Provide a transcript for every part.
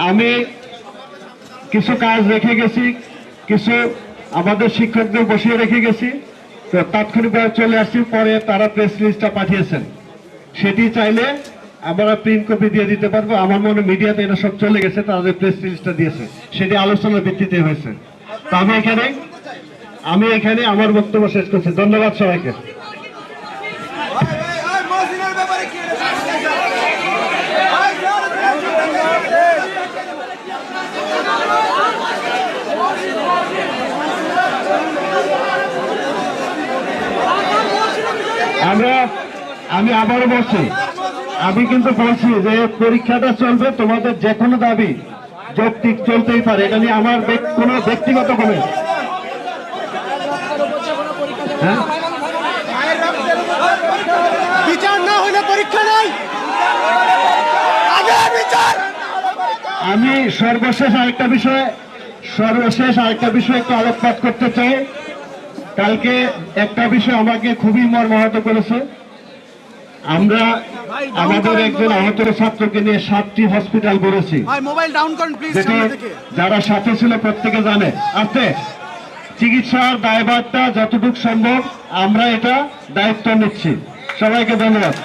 আমি কিছু কাজ রেখে গেছি, কিছু আমাদের শিক্ষকদের বসিয়ে রেখে গেছি, তো তাৎক্ষণিকভাবে চলে আসছি। পরে তারা প্রেস রিলিজটা পাঠিয়েছেন, সেটি চাইলে আমরা প্রিন্ট কপি দিয়ে দিতে পারবো। আমার মনে মিডিয়াতে এটা সব চলে গেছে, তাদের প্রেস রিলিজটা দিয়েছে, সেটি আলোচনার ভিত্তিতে হয়েছে। তো আমি এখানে আমার বক্তব্য শেষ করছি। ধন্যবাদ সবাইকে। আমি আবারও বলছি, আমি কিন্তু বলছি যে পরীক্ষাটা চলবে, তোমাদের যে কোনো দাবি যৌক্তিক চলতেই পারে, এটা নিয়ে আমার কোনো ব্যক্তিগত কমেন্ট। হ্যাঁ, বিচার না হলে পরীক্ষা নাই। আমি সর্বশেষ আরেকটা বিষয় একটু আলোকপাত করতে চাই। কালকে একটা বিষয় আমাকে খুবই মর্মাহত করেছে। আমরা আমাদের একজন আহত ছাত্রকে নিয়ে 7টি হসপিটাল করেছি। যারা সাথে ছিল প্রত্যেকে জানে। আছে চিকিৎসার দায়ভারটা যতটুকু সম্ভব আমরা এটা দায়িত্ব নিচ্ছি। সবাইকে ধন্যবাদ।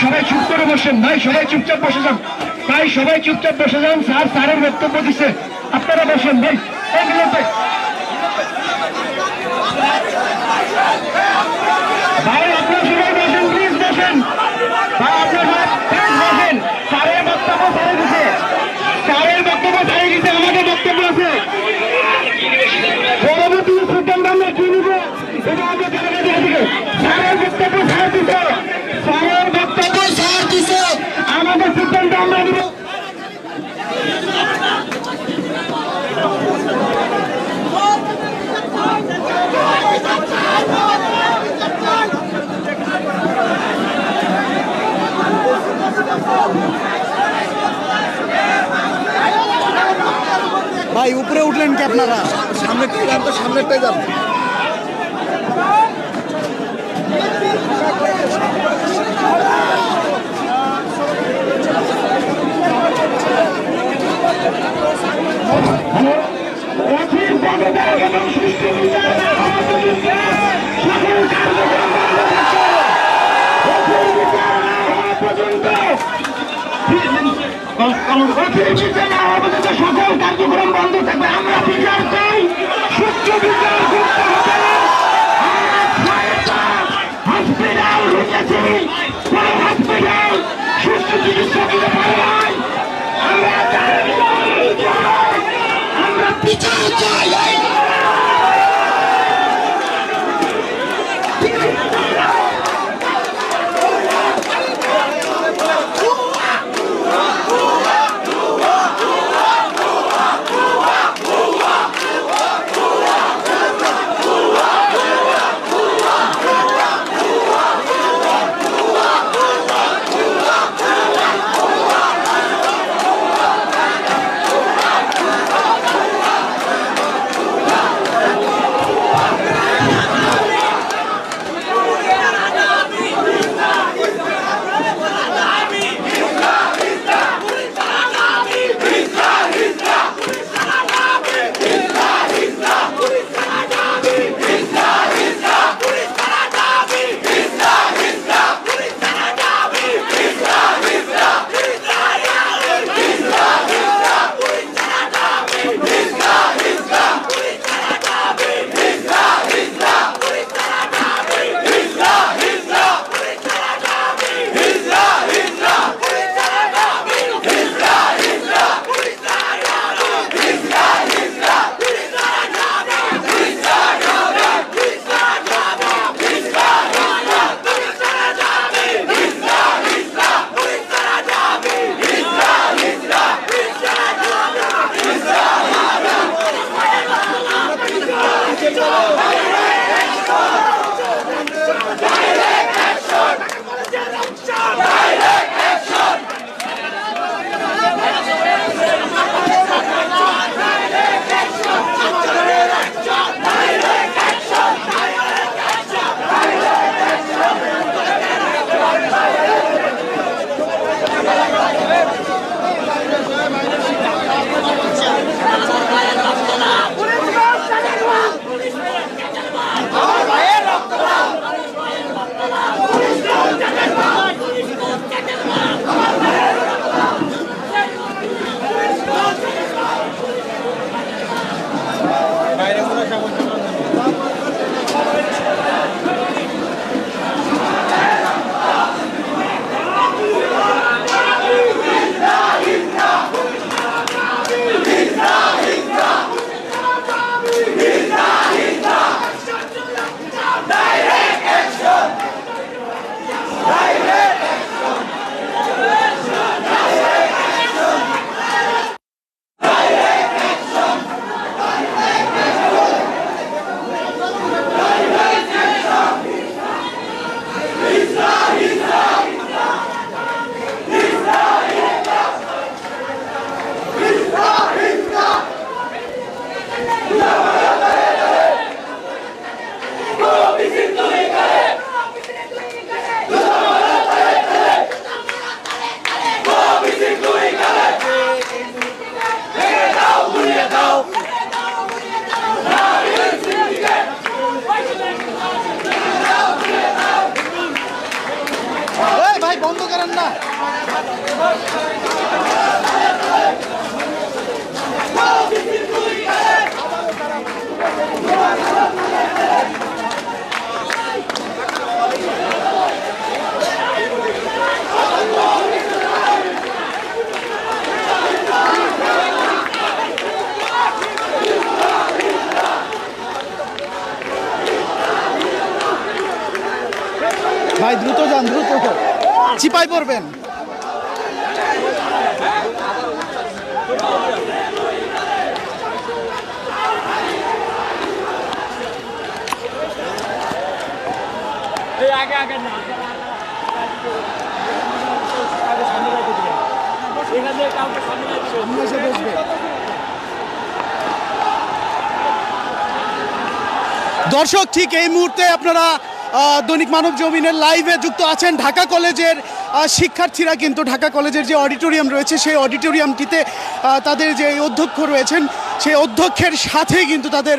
সবাই চুপ করে বসেন ভাই, সবাই চুপচাপ বসে যান ভাই, সবাই চুপচাপ বসে যান। স্যারের বক্তব্য দিচ্ছে, আপনারা বসেন ভাই। ভাই আপনারা সবাই বসেন, প্লিজ বসেন ভাই, আপনারা প্লিজ বসেন। স্যারের বক্তব্য ছেড়ে দিচ্ছে, আমাদের বক্তব্য আছে। পরবর্তী সিদ্ধান্ত আমরা কি নিব এটা আগে জানাতে দিকে। স্যারের বক্তব্য ছেড়ে দিচ্ছে, আমাদের সিদ্ধান্ত আমরা নিব। ভাই উপরে উঠলেন কি আপনারা? সামনেরটাই যান, তো সামনেরটাই যান। সকল কার্যক্রম বন্ধ থাকবে। আমরা বিচার চাই, সুষ্ঠু বিচার করতে হবে। হসপিটাল ঢুকেছি, হসপিটাল সুষ্ঠু চিকিৎসা দিতে পারে নাই। আমরা বিচার চাই। ভাই দ্রুত যান, দ্রুত চিপাই পড়বেন। দর্শক, ঠিক এই মুহূর্তে আপনারা দৈনিক মানব জমিনের লাইভে যুক্ত আছেন। ঢাকা কলেজের শিক্ষার্থীরা কিন্তু ঢাকা কলেজের যে অডিটোরিয়াম রয়েছে সেই অডিটোরিয়ামটিতে তাদের যে অধ্যক্ষ রয়েছেন সেই অধ্যক্ষের সাথে কিন্তু তাদের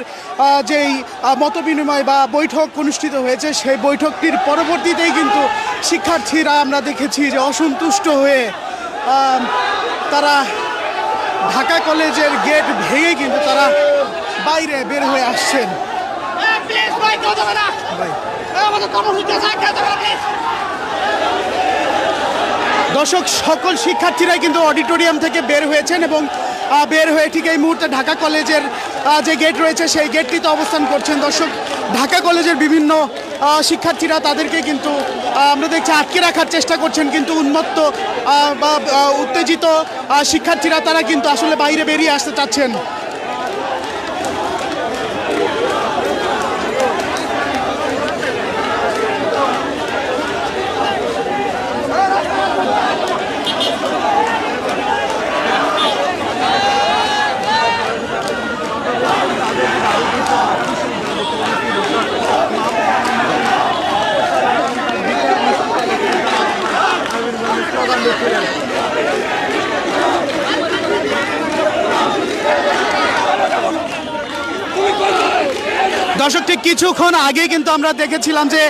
যেই মতবিনিময় বা বৈঠক অনুষ্ঠিত হয়েছে সেই বৈঠকটির পরবর্তীতেই কিন্তু শিক্ষার্থীরা আমরা দেখেছি যে অসন্তুষ্ট হয়ে তারা ঢাকা কলেজের গেট ভেঙে কিন্তু তারা বাইরে বের হয়ে আসছেন। দর্শক, সকল শিক্ষার্থীরাই কিন্তু অডিটোরিয়াম থেকে বের হয়েছেন এবং বের হয়ে ঠিক এই মুহূর্তে ঢাকা কলেজের যে গেট রয়েছে সেই গেটটিতে অবস্থান করছেন। দর্শক, ঢাকা কলেজের বিভিন্ন শিক্ষার্থীরা তাদেরকে কিন্তু আমরা দেখছি আটকে রাখার চেষ্টা করছেন, কিন্তু উন্মত্ত বা উত্তেজিত শিক্ষার্থীরা তারা কিন্তু আসলে বাইরে বেরিয়ে আসতে চাচ্ছেন। দর্শক, ঠিক কিছুক্ষণ আগে কিন্তু আমরা দেখেছিলাম যে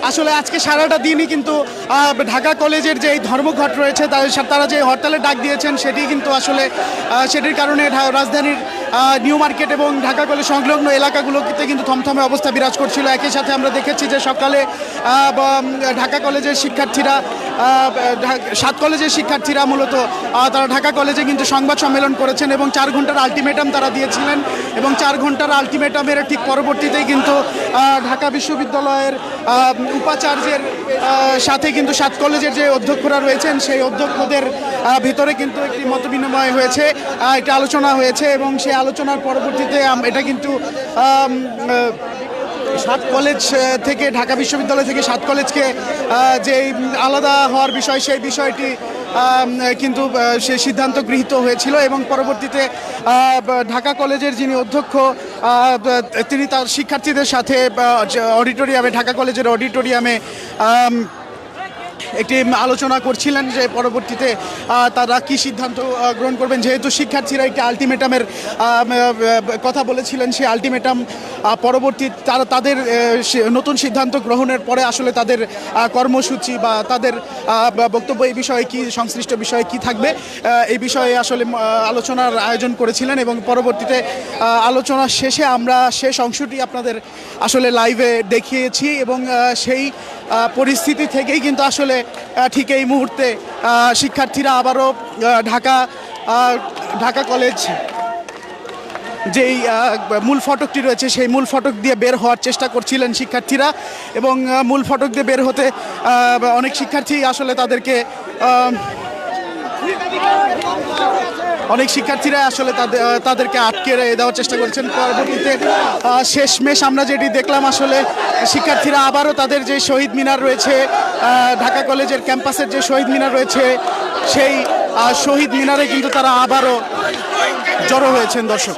আসলে আজকে সারাটা দিনই কিন্তু ঢাকা কলেজের যে ধর্মঘট রয়েছে তারা যে হরতালের ডাক দিয়েছেন সেটি কিন্তু আসলে সেটির কারণে রাজধানীর নিউ মার্কেট এবং ঢাকা কলেজ সংলগ্ন এলাকাগুলোতে কিন্তু থমথমে অবস্থা বিরাজ করছিল। একই সাথে আমরা দেখেছি যে সকালে ঢাকা কলেজের শিক্ষার্থীরা 7 কলেজের শিক্ষার্থীরা মূলত তারা ঢাকা কলেজে কিন্তু সংবাদ সম্মেলন করেছেন এবং 4 ঘন্টার আলটিমেটাম তারা দিয়েছিলেন এবং 4 ঘন্টার আলটিমেটামের ঠিক পরবর্তীতেই কিন্তু ঢাকা বিশ্ববিদ্যালয়ের উপাচার্যের সাথে কিন্তু 7 কলেজের যে অধ্যক্ষরা রয়েছেন সেই অধ্যক্ষদের ভিতরে কিন্তু একটি মতবিনিময় হয়েছে, একটা আলোচনা হয়েছে এবং সেই আলোচনার পরবর্তীতে এটা কিন্তু 7 কলেজ থেকে ঢাকা বিশ্ববিদ্যালয় থেকে 7 কলেজকে যে আলাদা হওয়ার বিষয় সেই বিষয়টি কিন্তু সে সিদ্ধান্ত গৃহীত হয়েছিল এবং পরবর্তীতে ঢাকা কলেজের যিনি অধ্যক্ষ তিনি তার শিক্ষার্থীদের সাথে অডিটোরিয়ামে ঢাকা কলেজের অডিটোরিয়ামে একটি আলোচনা করছিলেন যে পরবর্তীতে তারা কি সিদ্ধান্ত গ্রহণ করবেন। যেহেতু শিক্ষার্থীরা একটি আলটিমেটামের কথা বলেছিলেন, সেই আলটিমেটাম পরবর্তী তাদের নতুন সিদ্ধান্ত গ্রহণের পরে আসলে তাদের কর্মসূচি বা তাদের বক্তব্য এই বিষয়ে কি সংশ্লিষ্ট বিষয়ে কি থাকবে এই বিষয়ে আসলে আলোচনার আয়োজন করেছিলেন এবং পরবর্তীতে আলোচনা শেষে আমরা শেষ অংশটি আপনাদের আসলে লাইভে দেখিয়েছি এবং সেই পরিস্থিতি থেকেই কিন্তু আসলে ঠিক এই মুহূর্তে শিক্ষার্থীরা আবারও ঢাকা কলেজ যেই মূল ফটকটি রয়েছে সেই মূল ফটক দিয়ে বের হওয়ার চেষ্টা করছিলেন শিক্ষার্থীরা এবং মূল ফটক দিয়ে বের হতে অনেক শিক্ষার্থী আসলে অনেক শিক্ষার্থীরা আসলে তাদেরকে আটকে দেওয়ার চেষ্টা করছেন। পরবর্তীতে শেষমেশ আমরা যেটি দেখলাম আসলে শিক্ষার্থীরা আবারও তাদের যে শহীদ মিনার রয়েছে ঢাকা কলেজের ক্যাম্পাসের যে শহীদ মিনার রয়েছে সেই শহীদ মিনারে কিন্তু তারা আবারও জড়ো হয়েছেন। দর্শক,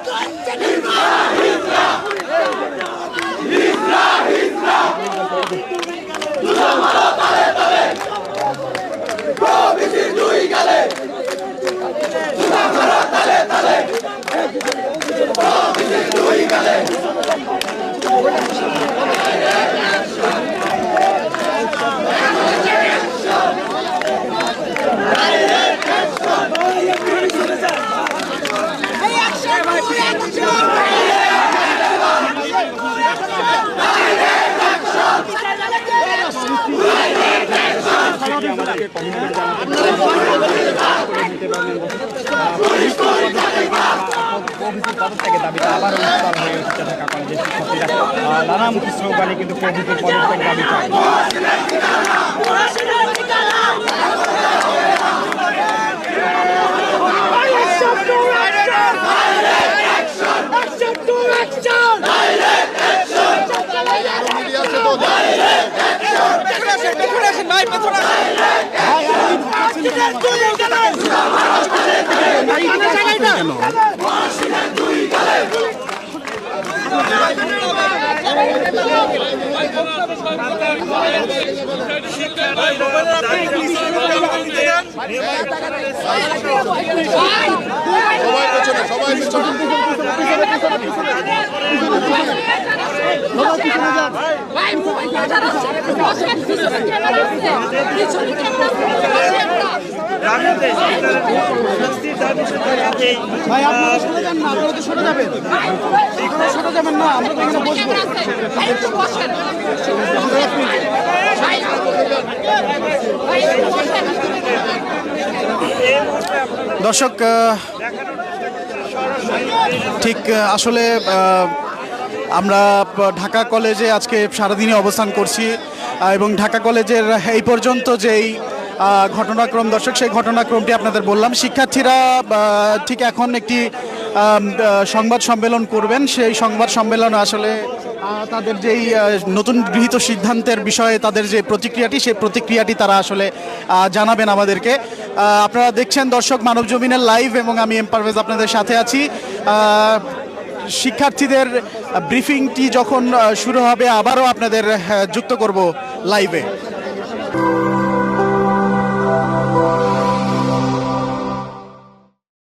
প্রভৃতির পদত্যাগের দাবিতে আবারও উত্তাল হয়ে উঠেছে ঢাকা কলেজের শিক্ষার্থীরা নানামুখী স্লোগানে কিন্তু প্রভৃতির পদত্যাগ দাবি করে। ভাই আপনারা সরে যান না, আপনারা তো সরে যাবেন, আপনারা সরে যাবেন না, আমরা তো এখানে বসবো। দর্শক ঠিক আসলে আমরা ঢাকা কলেজে আজকে সারাদিনই অবস্থান করছি এবং ঢাকা কলেজের এই পর্যন্ত যেই ঘটনাক্রম দর্শক সেই ঘটনাক্রমটি আপনাদের বললাম। শিক্ষার্থীরা ঠিক এখন একটি সংবাদ সম্মেলন করবেন, সেই সংবাদ সম্মেলন আসলে তাদের যেই নতুন গৃহীত সিদ্ধান্তের বিষয়ে তাদের যে প্রতিক্রিয়াটি সেই প্রতিক্রিয়াটি তারা আসলে জানাবেন আমাদেরকে। আপনারা দেখছেন দর্শক মানবজমিনের লাইভ এবং আমি এম পারভেজ আপনাদের সাথে আছি। শিক্ষার্থীদের ব্রিফিংটি যখন শুরু হবে আবারও আপনাদের যুক্ত করব লাইভে।